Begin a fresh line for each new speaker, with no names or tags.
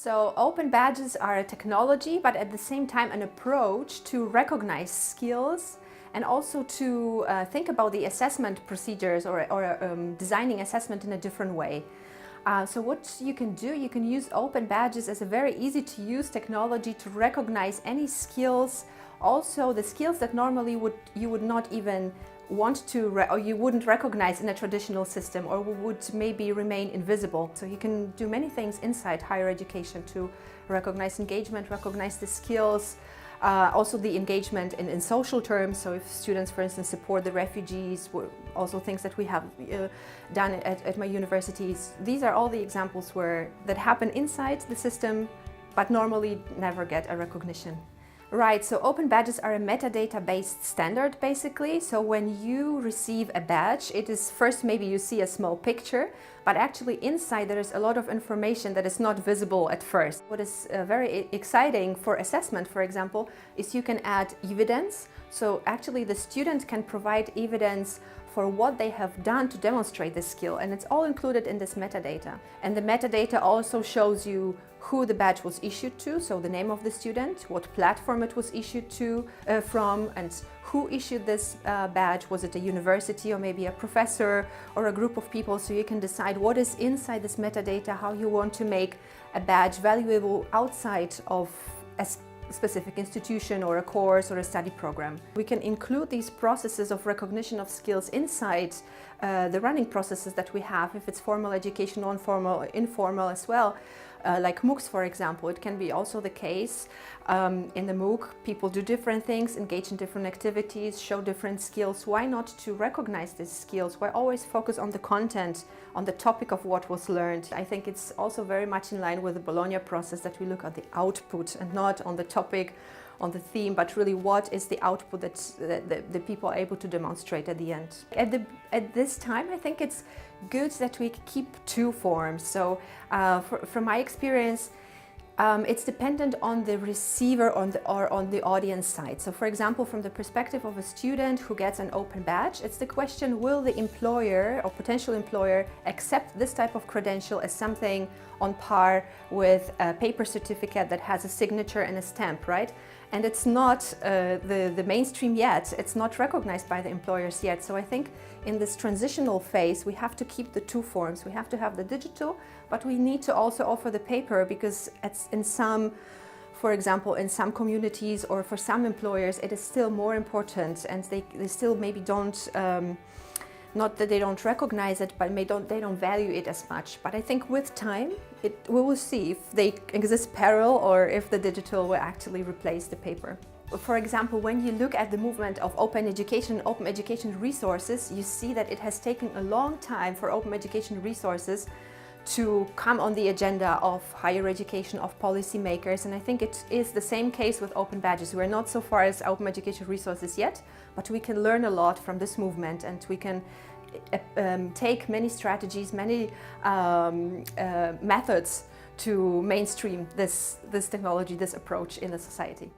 So open badges are a technology, but at the same time an approach to recognize skills and also to think about the assessment procedures or designing assessment in a different way. So what you can do, you can use open badges as a very easy to use technology to recognize any skills, also the skills that normally you would not even want to or you wouldn't recognize in a traditional system or would maybe remain invisible. So you can do many things inside higher education to recognize engagement, recognize the skills, also the engagement in social terms. So if students, for instance, support the refugees, also things that we have done at my universities. These are all the examples that happen inside the system, but normally never get a recognition. Right, so open badges are a metadata-based standard basically. So when you receive a badge, it is first maybe you see a small picture, but actually inside there is a lot of information that is not visible at first. What is very exciting for assessment, for example, is you can add evidence. So actually the student can provide evidence for what they have done to demonstrate this skill, and it's all included in this metadata. And the metadata also shows you who the badge was issued to, so the name of the student, what platform it was issued to from, and who issued this badge. Was it a university or maybe a professor or a group of people? So you can decide what is inside this metadata, how you want to make a badge valuable outside of a specific institution or a course or a study program. We can include these processes of recognition of skills inside the running processes that we have, if it's formal education, non-formal, informal as well. Like MOOCs, for example, it can be also the case. In the MOOC, people do different things, engage in different activities, show different skills. Why not to recognize these skills? Why always focus on the content, on the topic of what was learned? I think it's also very much in line with the Bologna process that we look at the output and not on the topic, on the theme, but really what is the output that the people are able to demonstrate at the end. At this time, I think it's good that we keep two forms. So from my experience, it's dependent on the receiver or on the audience side. So for example, from the perspective of a student who gets an open badge, it's the question, will the employer or potential employer accept this type of credential as something on par with a paper certificate that has a signature and a stamp, right? And it's not the mainstream yet, it's not recognized by the employers yet. So I think in this transitional phase, we have to keep the two forms. We have to have the digital, but we need to also offer the paper, because it's in some, for example, in some communities or for some employers, it is still more important, and they still maybe don't, not that they don't recognize it, but they don't value it as much. But I think with time, we will see if they exist parallel or if the digital will actually replace the paper. For example, when you look at the movement of open education resources, you see that it has taken a long time for open education resources to come on the agenda of higher education, of policymakers, and I think it is the same case with open badges. We're not so far as open education resources yet, but we can learn a lot from this movement, and we can take many strategies, many methods to mainstream this technology, this approach in the society.